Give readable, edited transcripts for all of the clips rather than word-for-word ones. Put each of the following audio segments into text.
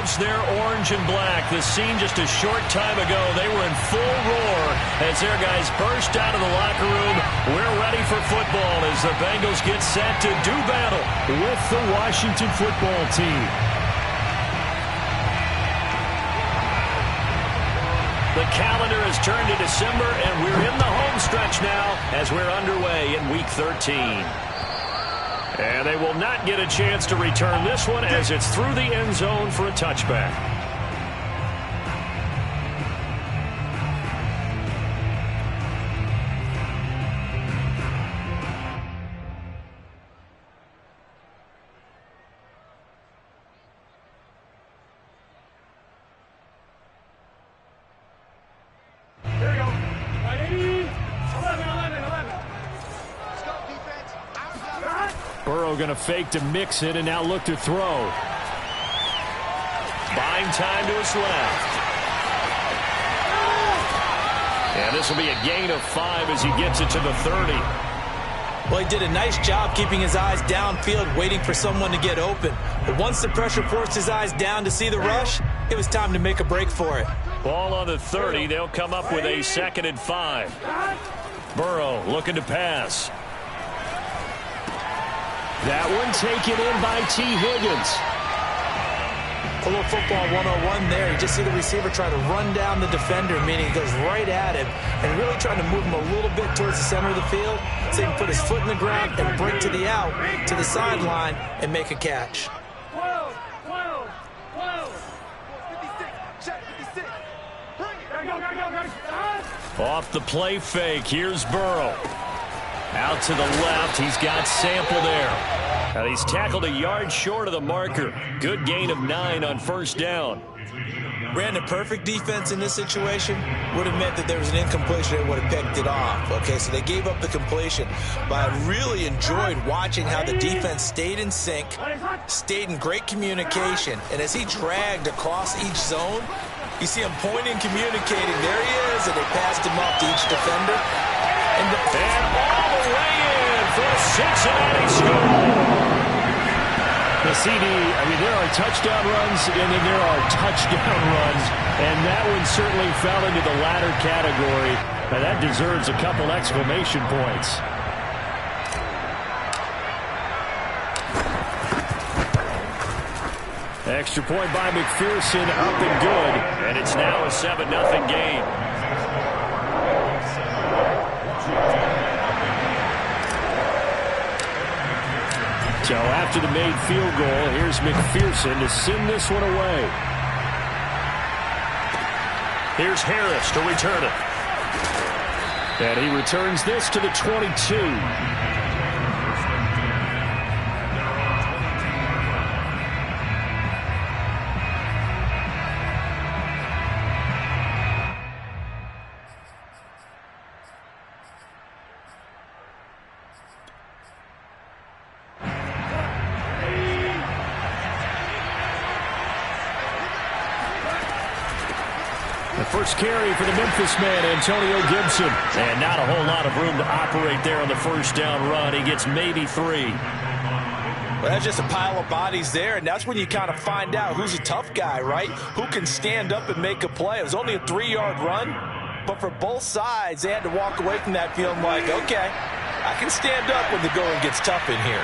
Bengals, they're orange and black. The scene just a short time ago, they were in full roar as their guys burst out of the locker room. We're ready for football as the Bengals get set to do battle with the Washington football team. The calendar has turned to December, and we're in the home stretch now as we're underway in Week 13. And they will not get a chance to return this one as it's through the end zone for a touchback. Burrow going to fake to mix it and now look to throw. Buying time to his left. And this will be a gain of 5 as he gets it to the 30. Well, he did a nice job keeping his eyes downfield, waiting for someone to get open. But once the pressure forced his eyes down to see the rush, it was time to make a break for it. Ball on the 30. They'll come up with a 2nd and 5. Burrow looking to pass. That one taken in by T. Higgins. A little football 101 there. You just see the receiver try to run down the defender, meaning he goes right at him and really trying to move him a little bit towards the center of the field so he can put his foot in the ground and break to the out, to the sideline, and make a catch. 12, 12, 12, 56, check 56. Bring it. Off the play fake. Here's Burrow. Out to the left. He's got Sample there. Now he's tackled a yard short of the marker. Good gain of 9 on first down. Brandon, perfect defense in this situation would have meant that there was an incompletion that would have picked it off. Okay, so they gave up the completion. But I really enjoyed watching how the defense stayed in sync, stayed in great communication. And as he dragged across each zone, you see him pointing, communicating. There he is, and they passed him off to each defender. And all the way in for a Cincinnati score. The CD, I mean, there are touchdown runs, and then there are touchdown runs, and that one certainly fell into the latter category. Now, that deserves a couple exclamation points. Extra point by McPherson, up and good, and it's now a 7-0 game. So after the made field goal, here's McPherson to send this one away. Here's Harris to return it. And he returns this to the 22. First carry for the Memphis man, Antonio Gibson. And not a whole lot of room to operate there on the first down run. He gets maybe 3. Well, that's just a pile of bodies there, and that's when you kind of find out who's a tough guy, right? Who can stand up and make a play. It was only a 3-yard run, but for both sides, they had to walk away from that feeling like, okay, I can stand up when the going gets tough in here.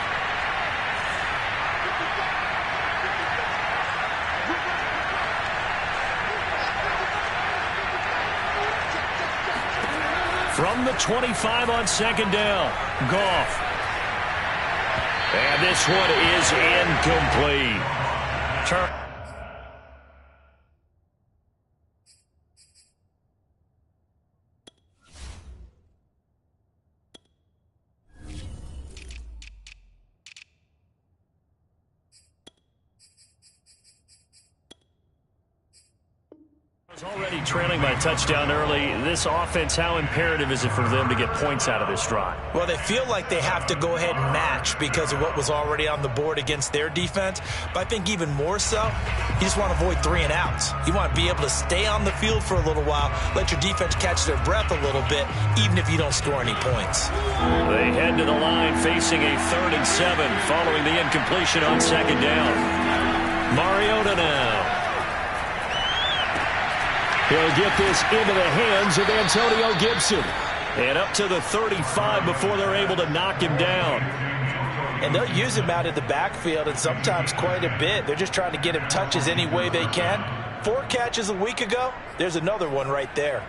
From the 25 on 2nd down, Goff. And this one is incomplete. Already trailing by a touchdown early. This offense, how imperative is it for them to get points out of this drive? Well, they feel like they have to go ahead and match because of what was already on the board against their defense. But I think even more so, you just want to avoid 3 and outs. You want to be able to stay on the field for a little while, let your defense catch their breath a little bit, even if you don't score any points. They head to the line facing a 3rd and 7 following the incompletion on 2nd down. Mariota now. He'll get this into the hands of Antonio Gibson. And up to the 35 before they're able to knock him down. And they'll use him out in the backfield, and sometimes quite a bit. They're just trying to get him touches any way they can. 4 catches a week ago. There's another one right there.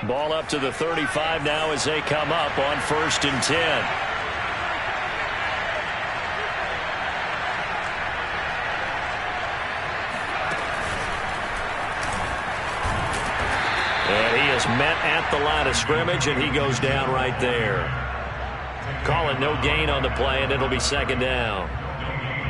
Ball up to the 35 now as they come up on 1st and 10. And he is met at the line of scrimmage, and he goes down right there. Calling no gain on the play, and it'll be 2nd down.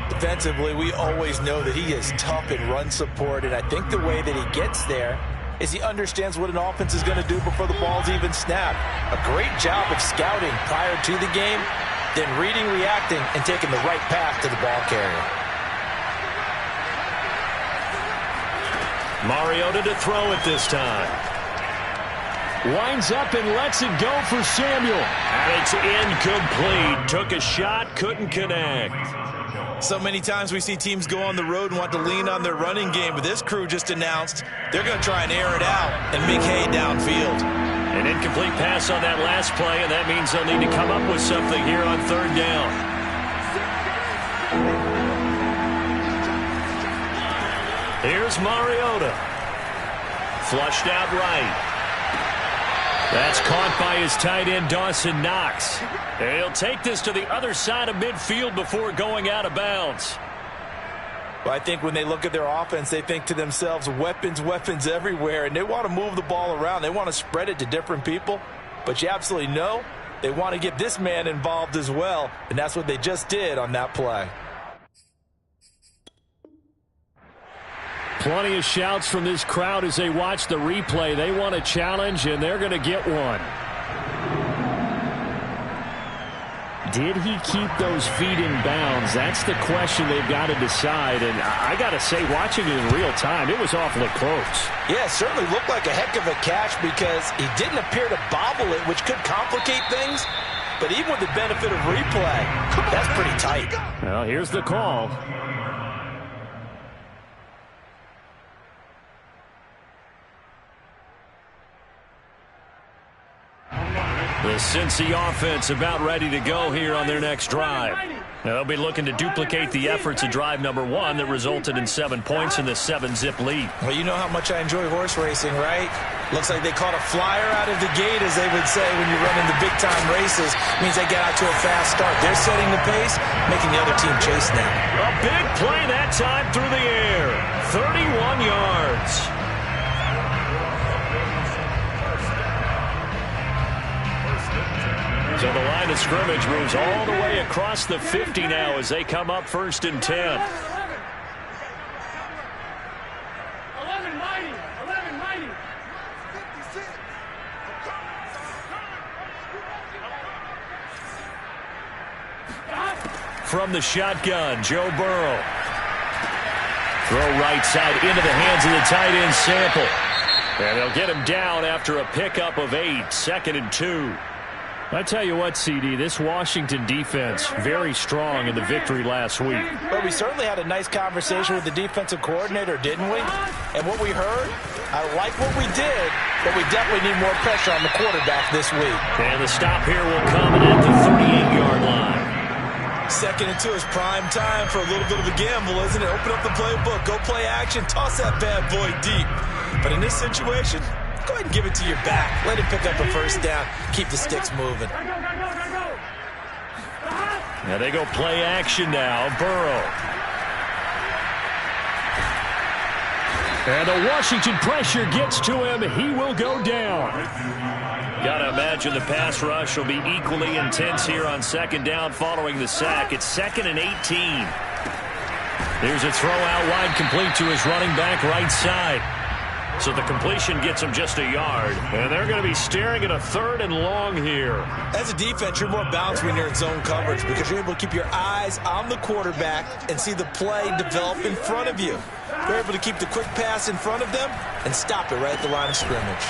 Defensively, we always know that he is tough in run support, and I think the way that he gets there is he understands what an offense is going to do before the ball's even snapped. A great job of scouting prior to the game, then reading, reacting, and taking the right path to the ball carrier. Mariota to throw it this time. Winds up and lets it go for Samuel. And it's incomplete. Took a shot, couldn't connect. So many times we see teams go on the road and want to lean on their running game, but this crew just announced they're going to try and air it out and make hay downfield. An incomplete pass on that last play, and that means they'll need to come up with something here on 3rd down. Here's Mariota. Flushed out right. That's caught by his tight end, Dawson Knox. And he'll take this to the other side of midfield before going out of bounds. Well, I think when they look at their offense, they think to themselves, weapons, weapons everywhere, and they want to move the ball around. They want to spread it to different people. But you absolutely know they want to get this man involved as well, and that's what they just did on that play. Plenty of shouts from this crowd as they watch the replay. They want a challenge, and they're going to get one. Did he keep those feet in bounds? That's the question they've got to decide. And I got to say, watching it in real time, it was awfully close. Yeah, it certainly looked like a heck of a catch because he didn't appear to bobble it, which could complicate things. But even with the benefit of replay, that's pretty tight. Well, here's the call. The Cincy offense about ready to go here on their next drive. Now, they'll be looking to duplicate the efforts of drive number 1 that resulted in 7 points in the 7-zip lead. Well, you know how much I enjoy horse racing, right? Looks like they caught a flyer out of the gate, as they would say when you're running the big-time races. Means they get out to a fast start. They're setting the pace, making the other team chase now. A big play that time through the air. 31 yards. So the line of scrimmage moves all the way across the 50 now as they come up 1st and 10. 11-90. 56. From the shotgun, Joe Burrow. Throw right side into the hands of the tight end, Sample. And they'll get him down after a pickup of 8, 2nd and 2. I tell you what, CD, this Washington defense, very strong in the victory last week. But we certainly had a nice conversation with the defensive coordinator, didn't we? And what we heard, I like what we did, but we definitely need more pressure on the quarterback this week. And the stop here will come at the 38-yard line. 2nd and 2 is prime time for a little bit of a gamble, isn't it? Open up the playbook, go play action, toss that bad boy deep. But in this situation, go ahead and give it to your back. Let him pick up a 1st down. Keep the sticks moving. Now they go play action now. Burrow. And the Washington pressure gets to him. He will go down. Got to imagine the pass rush will be equally intense here on 2nd down following the sack. It's 2nd and 18. There's a throw out wide complete to his running back right side. So the completion gets him just a yard. And they're going to be staring at a 3rd and long here. As a defense, you're more balanced when you're in zone coverage because you're able to keep your eyes on the quarterback and see the play develop in front of you. You're able to keep the quick pass in front of them and stop it right at the line of scrimmage.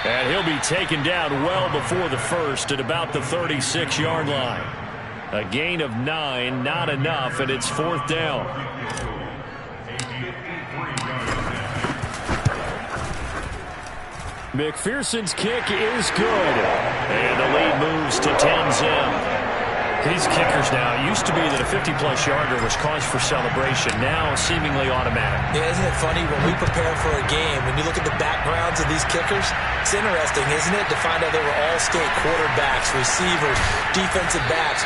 And he'll be taken down well before the 1st at about the 36-yard line. A gain of 9, not enough, and it's 4th down. McPherson's kick is good. And the lead moves to 10-zip. These kickers now, it used to be that a 50-plus yarder was cause for celebration. Now seemingly automatic. Yeah, isn't it funny when we prepare for a game, when you look at the backgrounds of these kickers, it's interesting, isn't it, to find out they were all-state quarterbacks, receivers, defensive backs,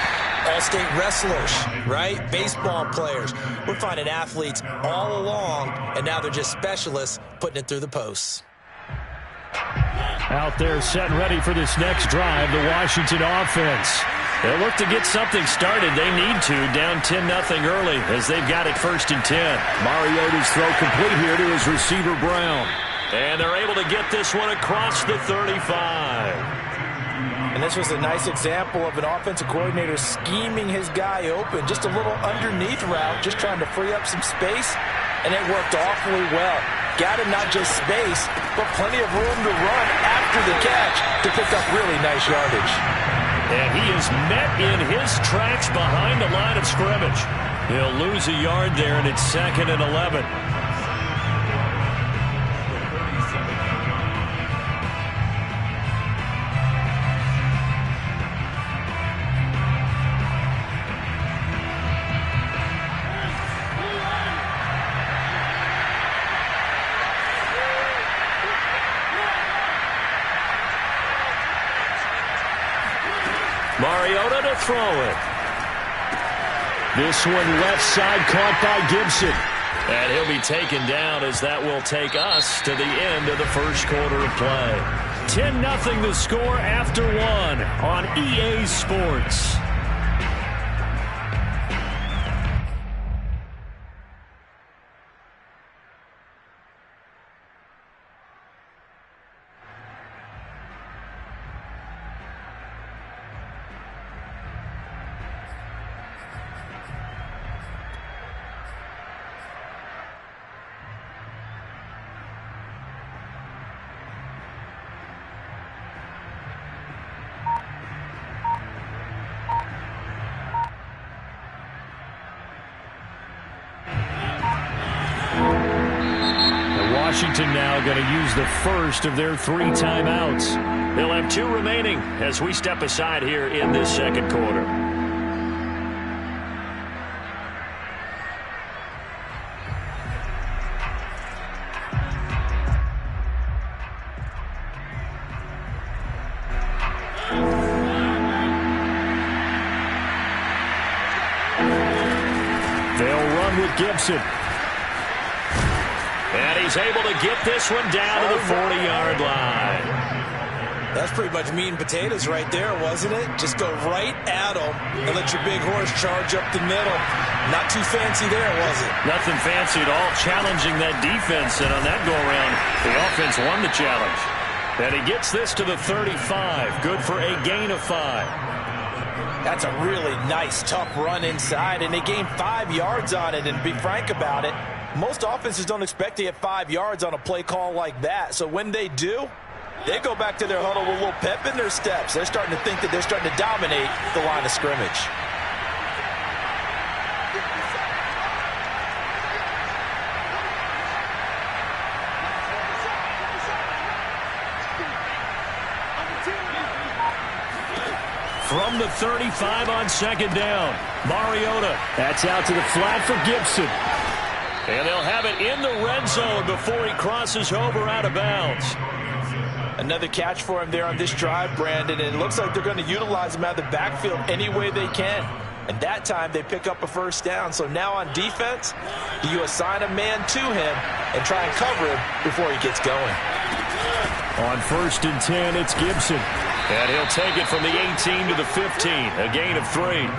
all-state wrestlers, right? Baseball players. We're finding athletes all along, and now they're just specialists putting it through the posts. Out there set and ready for this next drive, the Washington offense. They'll look to get something started. They need to, down 10-0 early as they've got it 1st and 10. Mariota's throw complete here to his receiver, Brown. And they're able to get this one across the 35. And this was a nice example of an offensive coordinator scheming his guy open. Just a little underneath route, just trying to free up some space, and it worked awfully well. Got him not just space, but plenty of room to run after the catch to pick up really nice yardage. And he is met in his tracks behind the line of scrimmage. He'll lose a yard there, and it's 2nd and 11. Mariota to throw it. This one left side caught by Gibson. And he'll be taken down as that will take us to the end of the first quarter of play. 10-0 the score after one on EA Sports. Washington now going to use the first of their 3 timeouts. They'll have 2 remaining as we step aside here in this second quarter. They'll run with Gibson. And he's able to get this one down to the 40-yard line. That's pretty much meat and potatoes right there, wasn't it? Just go right at him and let your big horse charge up the middle. Not too fancy there, was it? Nothing fancy at all. Challenging that defense, and on that go-around, the offense won the challenge. And he gets this to the 35. Good for a gain of 5. That's a really nice, tough run inside, and they gained 5 yards on it. And to be frank about it, most offenses don't expect to get 5 yards on a play call like that. So when they do, they go back to their huddle with a little pep in their steps. They're starting to think that they're starting to dominate the line of scrimmage. From the 35 on 2nd down, Mariota. That's out to the flat for Gibson. And they'll have it in the red zone before he crosses over out of bounds. Another catch for him there on this drive, Brandon, and it looks like they're going to utilize him out of the backfield any way they can. And that time they pick up a 1st down. So now on defense, do you assign a man to him and try and cover him before he gets going? On 1st and 10, it's Gibson. And he'll take it from the 18 to the 15, a gain of 3.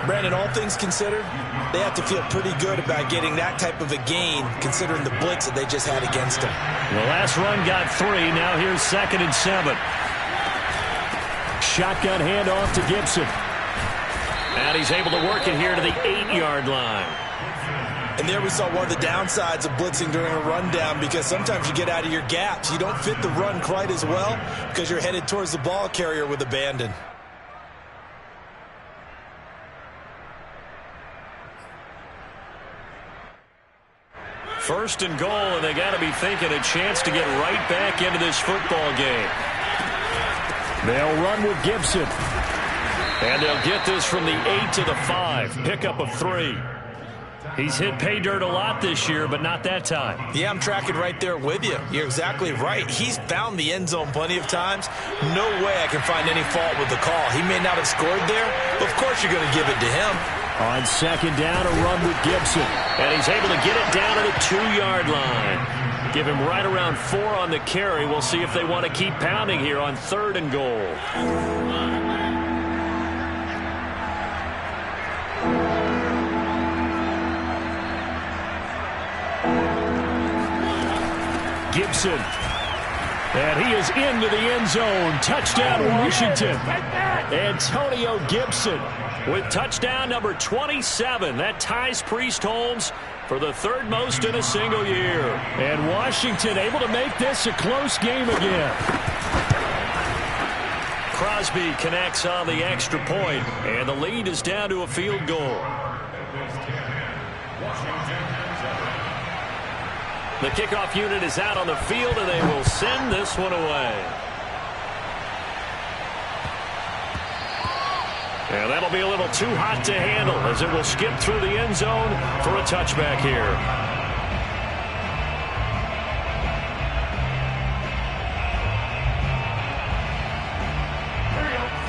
Brandon, all things considered, they have to feel pretty good about getting that type of a gain, considering the blitz that they just had against them. The last run got 3. Now here's 2nd and 7. Shotgun handoff to Gibson. And he's able to work it here to the 8-yard line. And there we saw one of the downsides of blitzing during a rundown, because sometimes you get out of your gaps. You don't fit the run quite as well because you're headed towards the ball carrier with abandon. First and goal, and they got to be thinking a chance to get right back into this football game. They'll run with Gibson. And they'll get this from the 8 to the 5. Pickup of 3. He's hit pay dirt a lot this year, but not that time. Yeah, I'm tracking right there with you. You're exactly right. He's found the end zone plenty of times. No way I can find any fault with the call. He may not have scored there, but of course you're going to give it to him. On second down, a run with Gibson. And he's able to get it down to the 2-yard line. Give him right around 4 on the carry. We'll see if they want to keep pounding here on 3rd and goal. Gibson. And he is into the end zone. Touchdown, Washington. Antonio Gibson with touchdown number 27. That ties Priest Holmes for the 3rd most in a single year. And Washington able to make this a close game again. Crosby connects on the extra point, and the lead is down to a field goal. The kickoff unit is out on the field, and they will send this one away. And that'll be a little too hot to handle as it will skip through the end zone for a touchback here.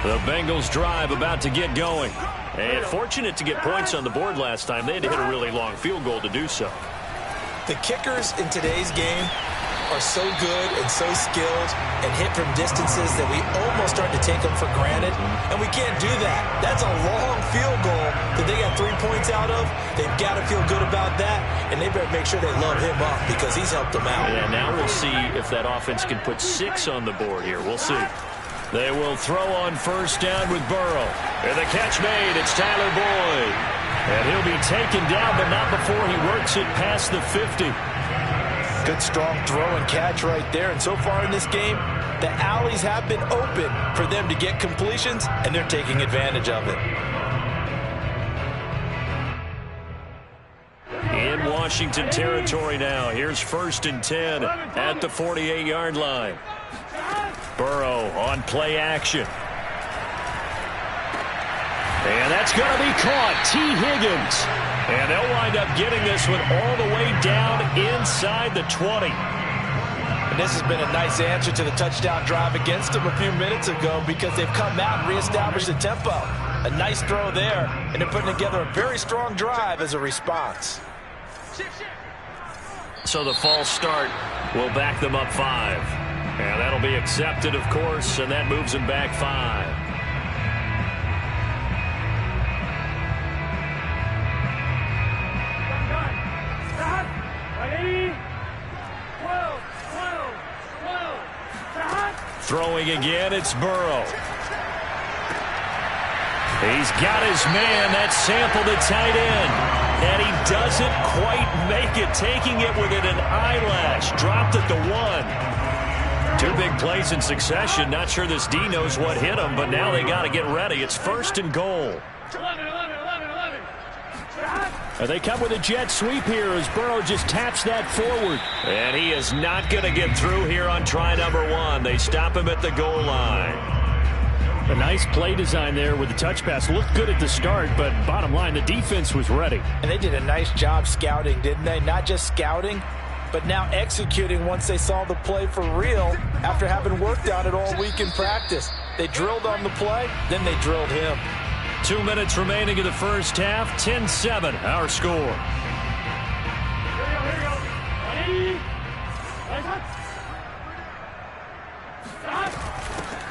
The Bengals drive about to get going. And fortunate to get points on the board last time. They had to hit a really long field goal to do so. The kickers in today's game are so good and so skilled and hit from distances that we almost start to take them for granted. And we can't do that. That's a long field goal that they got 3 points out of. They've got to feel good about that, and they better make sure they load him up because he's helped them out. And now we'll see if that offense can put 6 on the board here. We'll see. They will throw on first down with Burrow. And the catch made. It's Tyler Boyd. And he'll be taken down, but not before he works it past the 50. Good, strong throw and catch right there. And so far in this game, the alleys have been open for them to get completions, and they're taking advantage of it. In Washington territory now. Here's 1st and 10 at the 48-yard line. Burrow on play action. And that's going to be caught. T. Higgins. And they'll wind up getting this one all the way down inside the 20. And this has been a nice answer to the touchdown drive against them a few minutes ago because they've come out and reestablished the tempo. A nice throw there, and they're putting together a very strong drive as a response. So the false start will back them up 5. And that'll be accepted, of course, and that moves them back 5. Throwing again, it's Burrow. He's got his man. That's Sample, the tight end. And he doesn't quite make it, taking it within an eyelash. Dropped at the 1. 2 big plays in succession. Not sure this D knows what hit him, but now they got to get ready. It's 1st and goal. 11. And they come with a jet sweep here as Burrow just taps that forward. And he is not going to get through here on try number 1. They stop him at the goal line. A nice play design there with the touch pass. Looked good at the start, but bottom line, the defense was ready. And they did a nice job scouting, didn't they? Not just scouting, but now executing once they saw the play for real after having worked on it all week in practice. They drilled on the play, then they drilled him. 2 minutes remaining in the first half. 10-7, our score.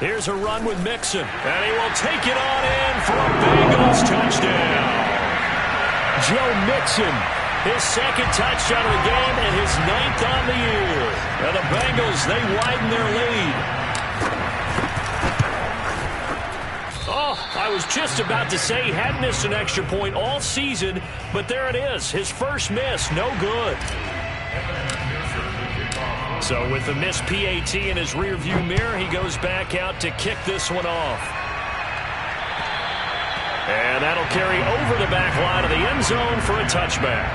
Here's a run with Mixon, and he will take it on in for a Bengals touchdown. Joe Mixon, his 2nd touchdown of the game and his 9th on the year. And the Bengals, they widen their lead. Oh, I was just about to say he hadn't missed an extra point all season, but there it is. His first miss, no good. So with the missed PAT in his rearview mirror, he goes back out to kick this one off. And that'll carry over the back line of the end zone for a touchback.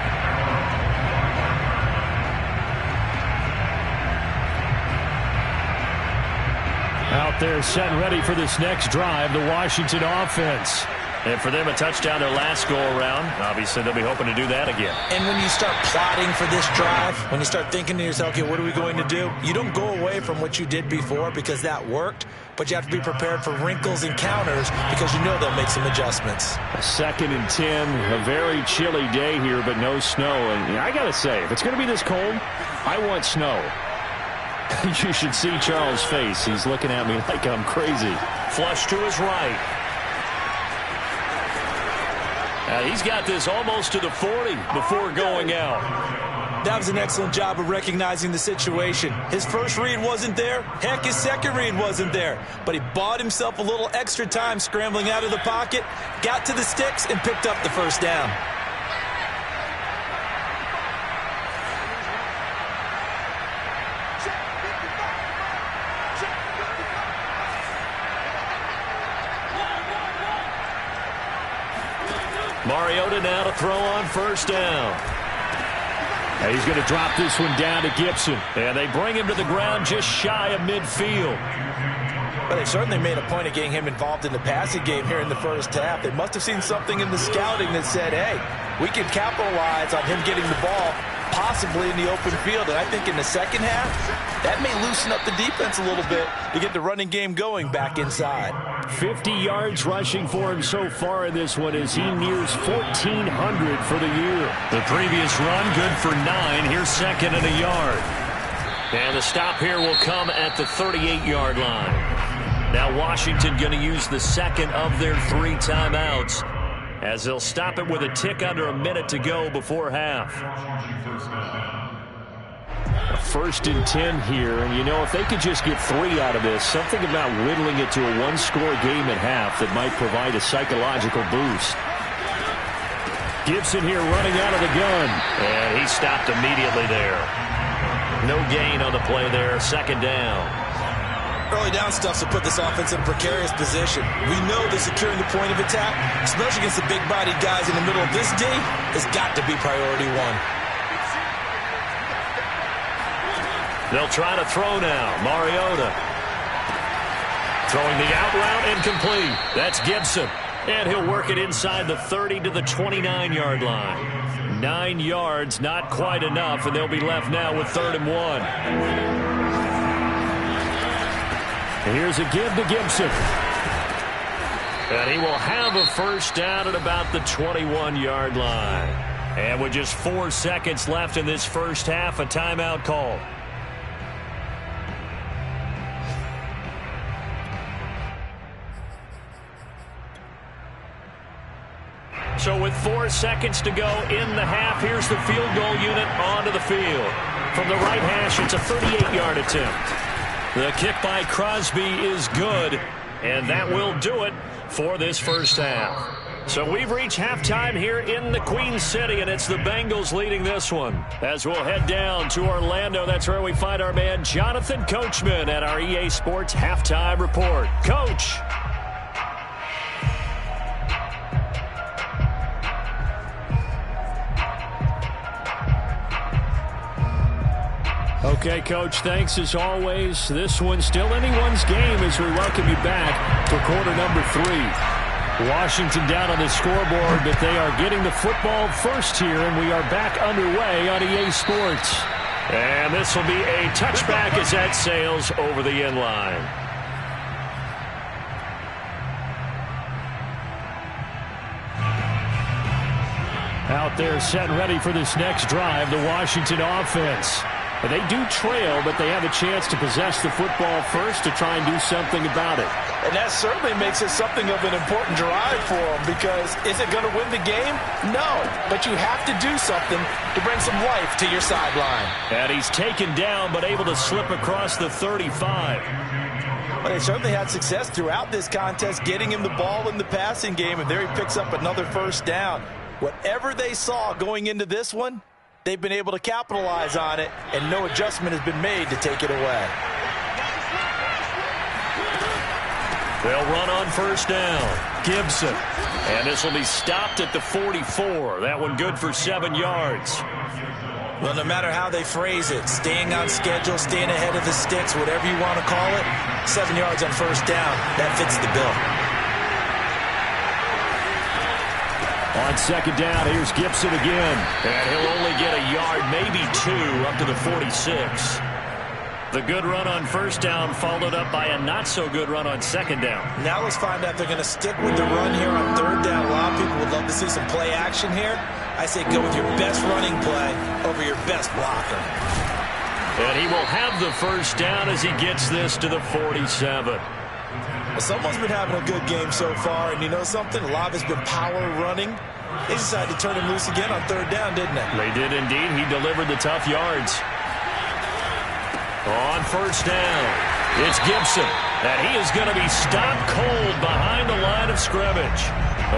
Out there set and ready for this next drive, the Washington offense. And for them, a touchdown their last go-around. Obviously, they'll be hoping to do that again. And when you start plotting for this drive, when you start thinking to yourself, okay, what are we going to do? You don't go away from what you did before because that worked, but you have to be prepared for wrinkles and counters because you know they'll make some adjustments. A 2nd and 10, a very chilly day here, but no snow. And I got to say, if it's going to be this cold, I want snow. You should see Charles' face. He's looking at me like I'm crazy. Flush to his right. He's got this almost to the 40 before going out. That was an excellent job of recognizing the situation. His first read wasn't there. Heck, his second read wasn't there. But he bought himself a little extra time scrambling out of the pocket, got to the sticks, and picked up the first down. Mariota now to throw on first down. And he's going to drop this one down to Gibson. And they bring him to the ground just shy of midfield. Well, they certainly made a point of getting him involved in the passing game here in the first half. They must have seen something in the scouting that said, hey, we can capitalize on him getting the ball possibly in the open field. And I think in the second half, that may loosen up the defense a little bit to get the running game going back inside. 50 yards rushing for him so far in this one as he nears 1,400 for the year. The previous run good for 9. Here's 2nd and a yard. And the stop here will come at the 38-yard line. Now Washington going to use the second of their 3 timeouts as they'll stop it with a tick under a minute to go before half. A 1st and 10 here, and you know, if they could just get 3 out of this, something about whittling it to a 1-score game at half that might provide a psychological boost. Gibson here running out of the gun. And he stopped immediately there. No gain on the play there, 2nd down. Early down stuff to put this offense in a precarious position. We know that securing the point of attack, especially against the big-bodied guys in the middle of this D, has got to be priority 1. They'll try to throw now. Mariota throwing the out route, incomplete. That's Gibson. And he'll work it inside the 30 to the 29-yard line. 9 yards, not quite enough, and they'll be left now with 3rd and 1. And here's a give to Gibson. And he will have a first down at about the 21-yard line. And with just 4 seconds left in this first half, a timeout call. So with 4 seconds to go in the half, here's the field goal unit onto the field. From the right hash, it's a 38-yard attempt. The kick by Crosby is good, and that will do it for this first half. So we've reached halftime here in the Queen City, and it's the Bengals leading this one. As we'll head down to Orlando, that's where we find our man Jonathan Coachman at our EA Sports Halftime Report. Coach. Okay, Coach, thanks as always. This one's still anyone's game as we welcome you back for quarter number 3. Washington down on the scoreboard, but they are getting the football first here, and we are back underway on EA Sports. And this will be a touchback as that sails over the end line. Out there set and ready for this next drive, the Washington offense. And they do trail, but they have a chance to possess the football first to try and do something about it. And that certainly makes it something of an important drive for them, because is it going to win the game? No, but you have to do something to bring some life to your sideline. And he's taken down, but able to slip across the 35. Well, they certainly had success throughout this contest, getting him the ball in the passing game, and there he picks up another first down. Whatever they saw going into this one, they've been able to capitalize on it, and no adjustment has been made to take it away. They'll run on first down. Gibson. And this will be stopped at the 44. That one good for 7 yards. Well, no matter how they phrase it, staying on schedule, staying ahead of the sticks, whatever you want to call it, 7 yards on first down, that fits the bill. On second down, here's Gibson again. And he'll only get a yard, maybe 2, up to the 46. The good run on first down followed up by a not-so-good run on second down. Now let's find out if they're going to stick with the run here on third down. A lot of people would love to see some play action here. I say go with your best running play over your best blocker. And he will have the first down as he gets this to the 47. Well, someone's been having a good game so far, and you know something? A lot of it's been power running. They decided to turn him loose again on third down, didn't they? They did indeed. He delivered the tough yards. On first down, it's Gibson, and he is going to be stopped cold behind the line of scrimmage.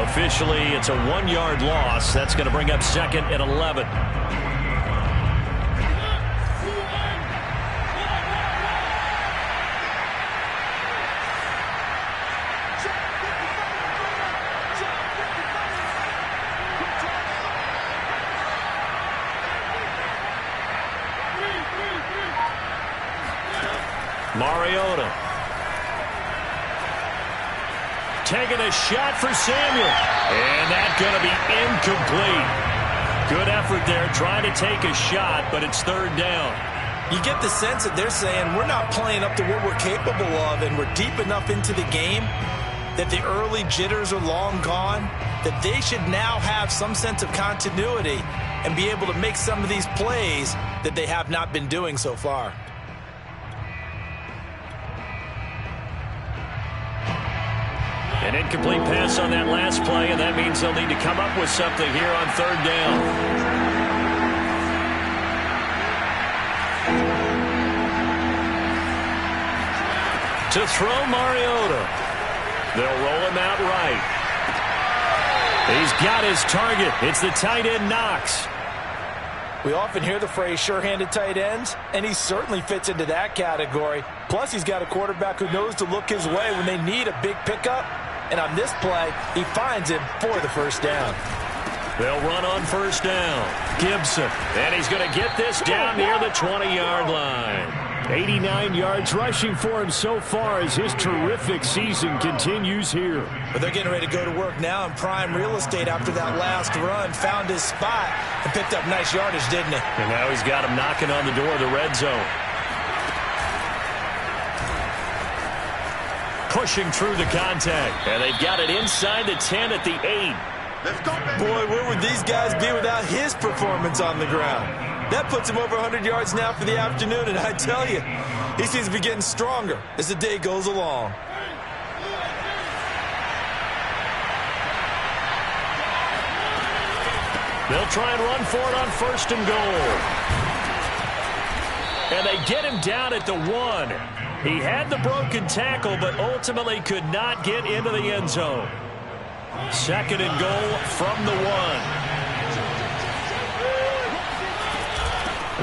Officially, it's a 1-yard loss. That's going to bring up second and 11. Mariota. Taking a shot for Samuel. And that's going to be incomplete. Good effort there trying to take a shot, but it's third down. You get the sense that they're saying we're not playing up to what we're capable of, and we're deep enough into the game that the early jitters are long gone, that they should now have some sense of continuity and be able to make some of these plays that they have not been doing so far. An incomplete pass on that last play, and that means they'll need to come up with something here on third down. To throw Mariota. They'll roll him out right. He's got his target. It's the tight end Knox. We often hear the phrase sure-handed tight ends, and he certainly fits into that category. Plus, he's got a quarterback who knows to look his way when they need a big pickup. And on this play, he finds him for the first down. They'll run on first down. Gibson. And he's going to get this down near the 20-yard line. 89 yards rushing for him so far as his terrific season continues here. But they're getting ready to go to work now in prime real estate after that last run. Found his spot and picked up nice yardage, didn't he? And now he's got him knocking on the door of the red zone. Pushing through the contact. And they've got it inside the 10 at the 8. Boy, where would these guys be without his performance on the ground? That puts him over 100 yards now for the afternoon, and I tell you, he seems to be getting stronger as the day goes along. They'll try and run for it on first and goal. And they get him down at the 1. He had the broken tackle, but ultimately could not get into the end zone. Second and goal from the 1.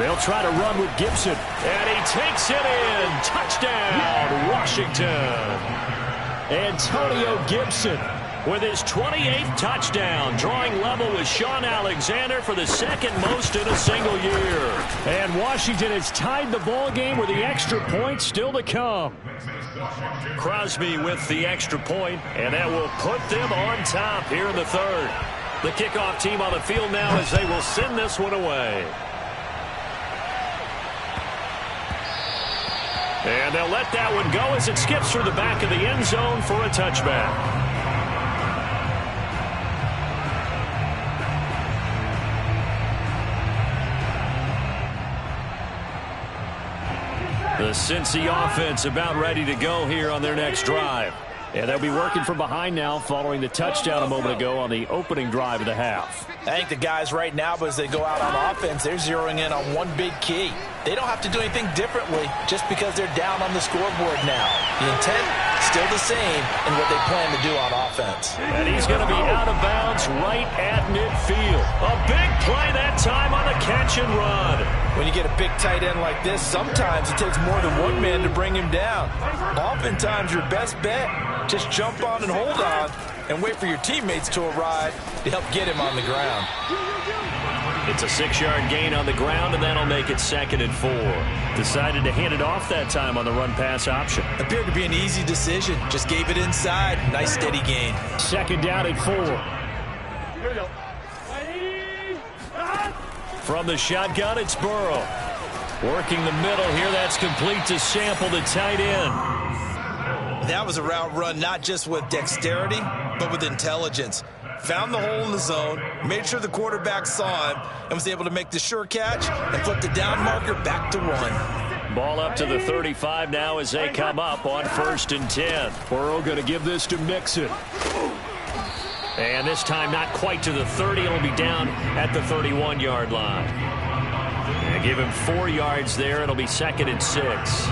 They'll try to run with Gibson. And he takes it in. Touchdown, Washington. Antonio Gibson with his 28th touchdown, drawing level with Sean Alexander for the second most in a single year. And Washington has tied the ball game with the extra point still to come. Crosby with the extra point, and that will put them on top here in the third. The kickoff team on the field now as they will send this one away. And they'll let that one go as it skips through the back of the end zone for a touchback. The Cincy offense about ready to go here on their next drive. And they'll be working from behind now following the touchdown a moment ago on the opening drive of the half. I think the guys right now, as they go out on offense, they're zeroing in on one big key. They don't have to do anything differently just because they're down on the scoreboard now. The intent, still the same in what they plan to do on offense. And he's going to be out of bounds right at midfield. A big play that time on the catch and run. When you get a big tight end like this, sometimes it takes more than one man to bring him down. Oftentimes, your best bet, just jump on and hold on and wait for your teammates to arrive to help get him on the ground. It's a 6-yard gain on the ground, and that'll make it 2nd and 4. Decided to hand it off that time on the run-pass option. Appeared to be an easy decision. Just gave it inside. Nice steady gain. 2nd down and 4. Here we go. From the shotgun, it's Burrow. Working the middle here. That's complete to Sample, the tight end. That was a route run not just with dexterity, but with intelligence. Found the hole in the zone, made sure the quarterback saw him, and was able to make the sure catch and flip the down marker back to 1. Ball up to the 35 now as they come up on 1st and 10. Burrow going to give this to Mixon. And this time not quite to the 30. It'll be down at the 31-yard line. And give him 4 yards there. It'll be 2nd and 6.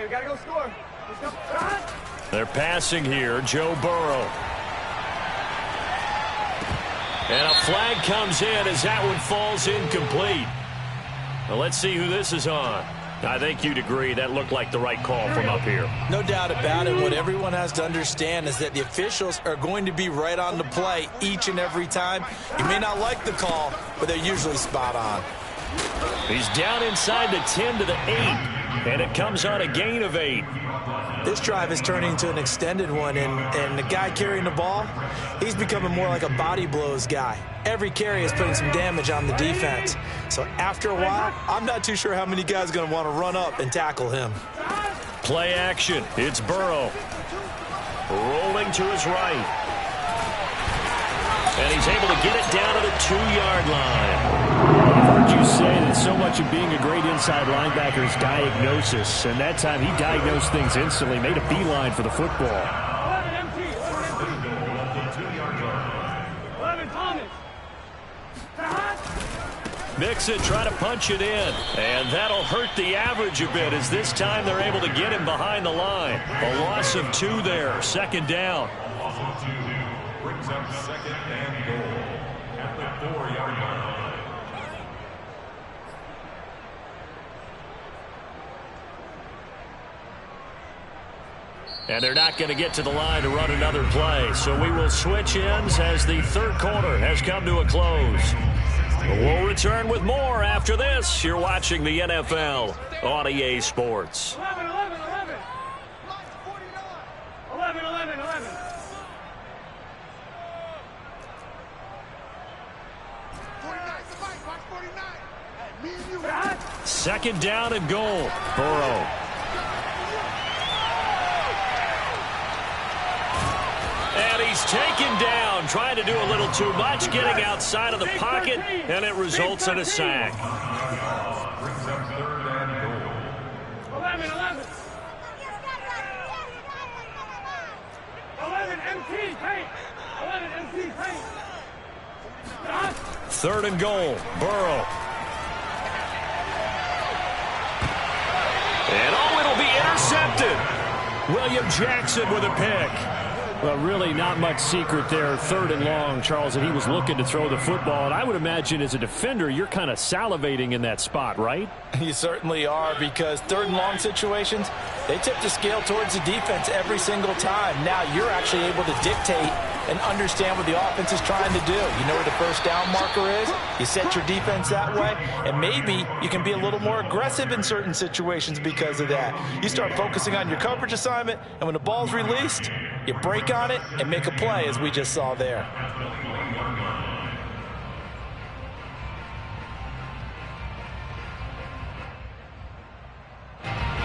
We gotta go score. Let's go. They're passing here. Joe Burrow. And a flag comes in as that one falls incomplete. Well, let's see who this is on. I think you'd agree that looked like the right call from up here. No doubt about it. What everyone has to understand is that the officials are going to be right on the play each and every time. You may not like the call, but they're usually spot on. He's down inside the 10 to the 8. And it comes on a gain of 8. This drive is turning into an extended one, and the guy carrying the ball, he's becoming more like a body blows guy. Every carry is putting some damage on the defense. So after a while, I'm not too sure how many guys are going to want to run up and tackle him. Play action. It's Burrow. Rolling to his right. And he's able to get it down to the 2-yard line. I've heard you say that so much of being a great inside linebacker is diagnosis. And that time he diagnosed things instantly, made a beeline for the football. 11 Thomas. Mixon trying to punch it in. And that'll hurt the average a bit as this time they're able to get him behind the line. A loss of 2 there. 2nd down. Brings up 2nd and goal at the 4-yard line. And they're not going to get to the line to run another play. So we will switch ends as the 3rd quarter has come to a close. We'll return with more after this. You're watching the NFL on EA Sports. 11, 11, 11. 11, 11, 11. 2nd down and goal. Burrow. And he's taken down, trying to do a little too much, getting outside of the pocket, and it results in a sack. 11, 11. 11 MT paint. 11 MT paint. 3rd and goal. Burrow. And it'll be intercepted. William Jackson with a pick. Well, really not much secret there. 3rd and long, Charles, and he was looking to throw the football. And I would imagine as a defender, you're kind of salivating in that spot, right? You certainly are, because 3rd and long situations, they tip the scale towards the defense every single time. Now you're actually able to dictate and understand what the offense is trying to do. You know where the 1st down marker is. You set your defense that way, and maybe you can be a little more aggressive in certain situations because of that. You start focusing on your coverage assignment, and when the ball's released, you break on it and make a play, as we just saw there.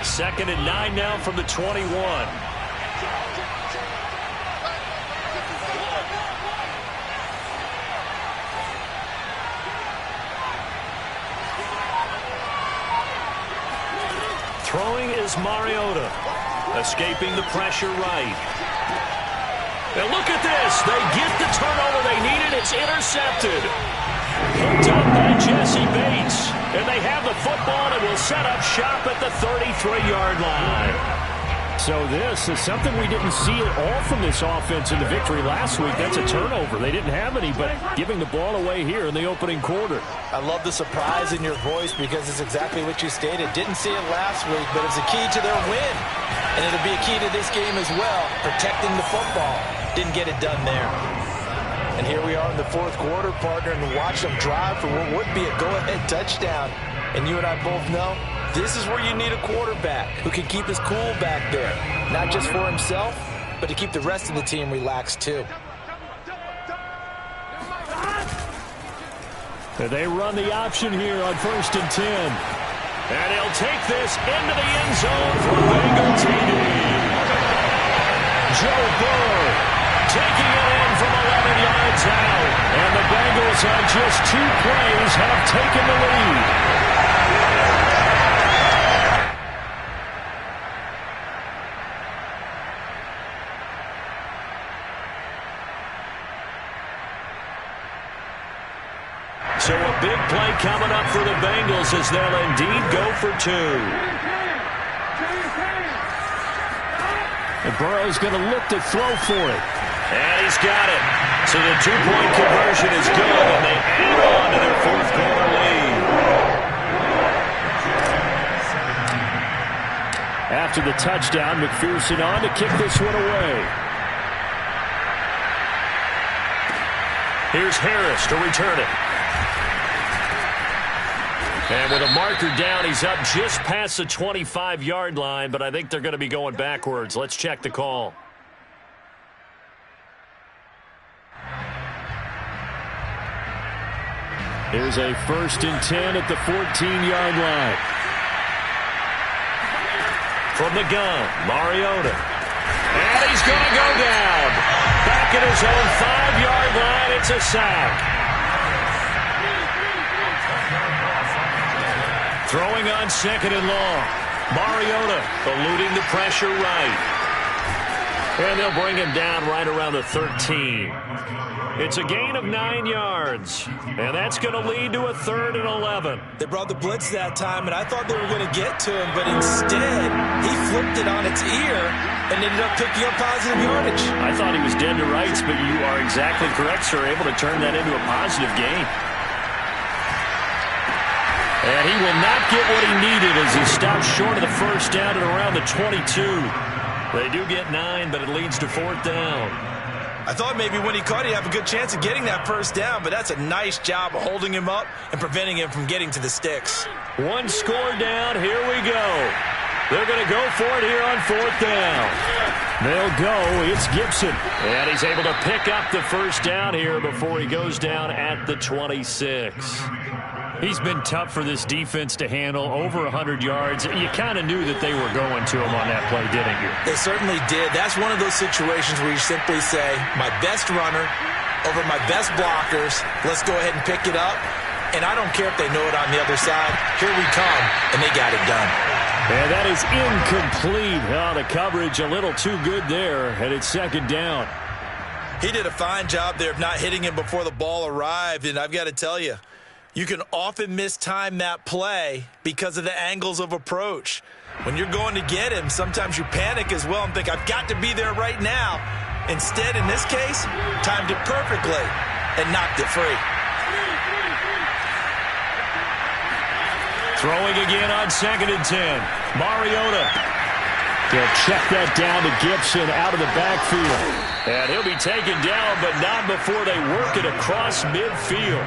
Second and 9 now from the 21. Throwing is Mariota. Escaping the pressure right. And look at this. They get the turnover they needed. It's intercepted. Picked up by Jesse Bates. And they have the football and will set up shop at the 33-yard line. So this is something we didn't see at all from this offense in the victory last week. That's a turnover. They didn't have any, but giving the ball away here in the opening quarter. I love the surprise in your voice because it's exactly what you stated. Didn't see it last week, but it's a key to their win. And it'll be a key to this game as well, protecting the football. Didn't get it done there. And here we are in the fourth quarter, partner, and watch them drive for what would be a go-ahead touchdown. And you and I both know this is where you need a quarterback who can keep his cool back there. Not just for himself, but to keep the rest of the team relaxed too. They run the option here on 1st and 10. And he'll take this into the end zone for a Bengal TD. Joe Burrow taking it in from 11 yards out. And the Bengals on just 2 plays have taken the lead. So a big play coming up for the Bengals as they'll indeed go for 2. And Burrow's going to look to throw for it. And he's got it. So the 2-point conversion is good, and they add on to their fourth quarter lead. After the touchdown, McPherson on to kick this one away. Here's Harris to return it. And with a marker down, he's up just past the 25-yard line, but I think they're going to be going backwards. Let's check the call. Here's a 1st and 10 at the 14-yard line. From the gun, Mariota. And he's going to go down. Back at his own 5-yard line, it's a sack. Throwing on 2nd and long. Mariota eluding the pressure right. And they'll bring him down right around the 13. It's a gain of 9 yards. And that's going to lead to a 3rd and 11. They brought the blitz that time, and I thought they were going to get to him, but instead, he flipped it on its ear and ended up picking up positive yardage. I thought he was dead to rights, but you are exactly correct, sir. Able to turn that into a positive gain. And he will not get what he needed as he stops short of the first down at around the 22. They do get 9, but it leads to 4th down. I thought maybe when he caught it, he'd have a good chance of getting that first down, but that's a nice job of holding him up and preventing him from getting to the sticks. 1 score down. Here we go. They're going to go for it here on 4th down. They'll go. It's Gibson. And he's able to pick up the first down here before he goes down at the 26. He's been tough for this defense to handle, over 100 yards. You kind of knew that they were going to him on that play, didn't you? They certainly did. That's one of those situations where you simply say, my best runner over my best blockers, let's go ahead and pick it up. And I don't care if they know it on the other side. Here we come, and they got it done. And that is incomplete. Oh, the coverage a little too good there, and it's 2nd down. He did a fine job there of not hitting him before the ball arrived, and I've got to tell you, you can often mistime that play because of the angles of approach. When you're going to get him, sometimes you panic as well and think, I've got to be there right now. Instead, in this case, timed it perfectly and knocked it free. Throwing again on 2nd and 10. Mariota. They'll check that down to Gibson out of the backfield. And he'll be taken down, but not before they work it across midfield.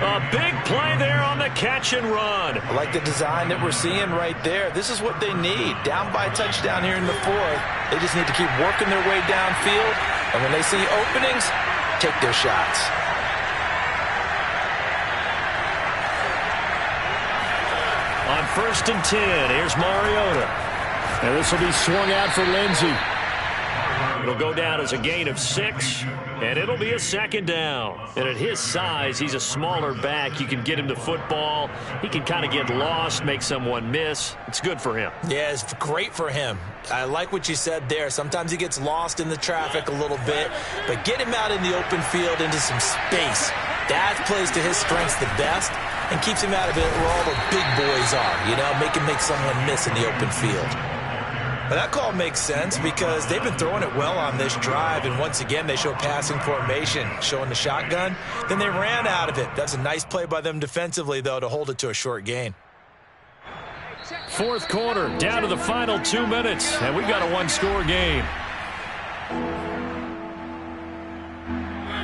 A big play there on the catch and run. I like the design that we're seeing right there. This is what they need. Down by a touchdown here in the 4th. They just need to keep working their way downfield. And when they see openings, take their shots. On 1st and 10, here's Mariota. And this will be swung out for Lindsey. It'll go down as a gain of 6, and it'll be a 2nd down. And at his size, he's a smaller back. You can get him the football. He can kind of get lost, make someone miss. It's good for him. Yeah, it's great for him. I like what you said there. Sometimes he gets lost in the traffic a little bit, but get him out in the open field into some space. That plays to his strengths the best and keeps him out of it where all the big boys are, you know, make him make someone miss in the open field. Well, that call makes sense because they've been throwing it well on this drive, and once again they show passing formation, showing the shotgun. Then they ran out of it. That's a nice play by them defensively, though, to hold it to a short gain. Fourth quarter, down to the final 2 minutes, and we've got a one-score game.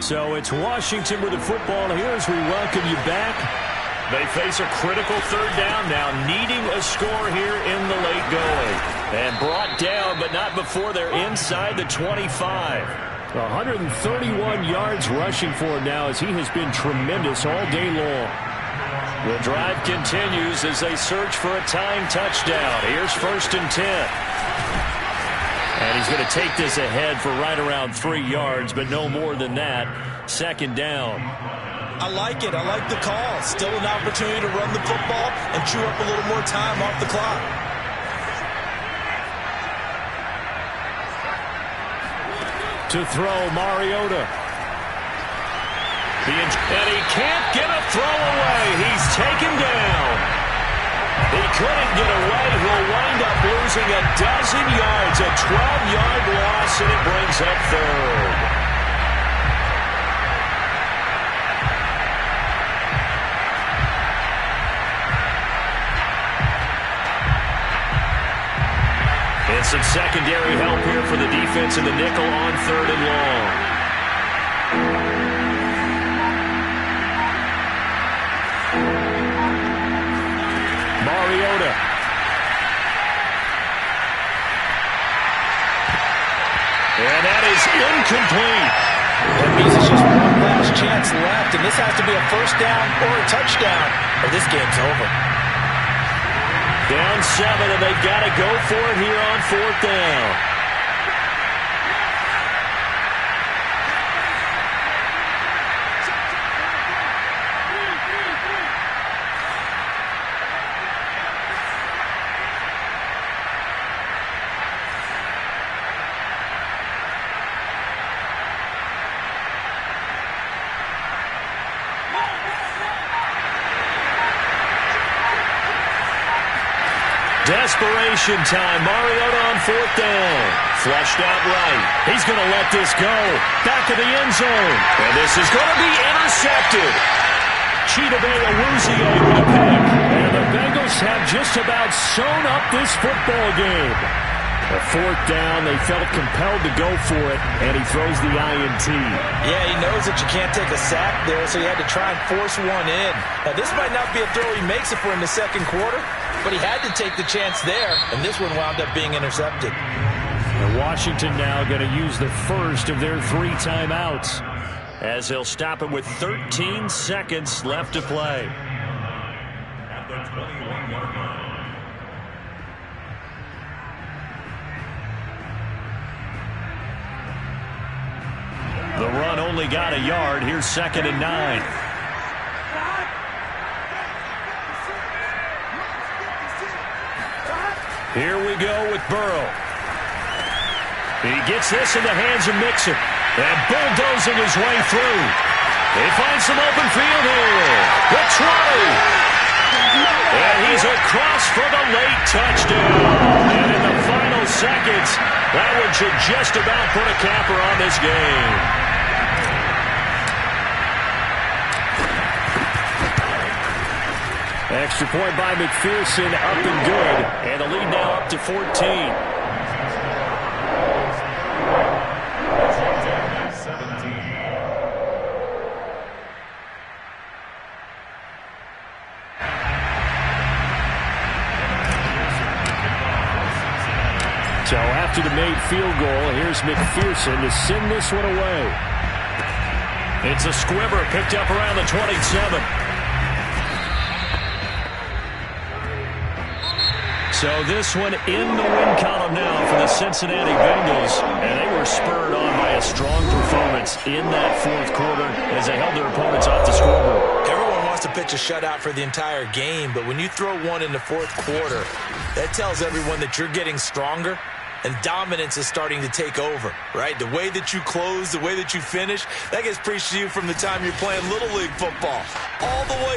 So it's Washington with the football here as we welcome you back. They face a critical third down now, needing a score here in the late going. And brought down, but not before they're inside the 25. 131 yards rushing for him now as he has been tremendous all day long. The drive continues as they search for a tying touchdown. Here's 1st and 10. And he's going to take this ahead for right around 3 yards, but no more than that. 2nd down. I like it. I like the call. Still an opportunity to run the football and chew up a little more time off the clock. To throw, Mariota. And he can't get a throw away. He's taken down. He couldn't get away. He'll wind up losing a dozen yards. A 12-yard loss, and it brings up 3rd. And some secondary help here for the defense in the nickel on 3rd and long. Mariota. And that is incomplete. That means it's just one last chance left, and this has to be a 1st down or a touchdown, or this game's over. Down 7, and they've got to go for it here on 4th down. Desperation time. Mariota on 4th down. Flushed out right. He's going to let this go. Back of the end zone. And this is going to be intercepted. Chidobe Awuzie with a pick. And the Bengals have just about sewn up this football game. A 4th down, they felt compelled to go for it, and he throws the INT. Yeah, he knows that you can't take a sack there, so he had to try and force one in. Now, this might not be a throw he makes it for in the 2nd quarter, but he had to take the chance there, and this one wound up being intercepted. And Washington now going to use the first of their 3 timeouts as he'll stop it with 13 seconds left to play. At the 21-yard line. The run only got a yard. Here's 2nd and 9. Here we go with Burrow. He gets this in the hands of Mixon. And bulldozing his way through. He finds some open field here. The try. And he's across for the late touchdown. And in the final seconds, that one should just about put a capper on this game. Extra point by McPherson, up and good. And the lead now up to 14. 17. So after the made field goal, here's McPherson to send this one away. It's a squibber picked up around the 27. So this one in the win column now for the Cincinnati Bengals. And they were spurred on by a strong performance in that 4th quarter as they held their opponents off the scoreboard. Everyone wants to pitch a shutout for the entire game, but when you throw one in the 4th quarter, that tells everyone that you're getting stronger and dominance is starting to take over, right? The way that you close, the way that you finish, that gets preached to you from the time you're playing Little League football all the way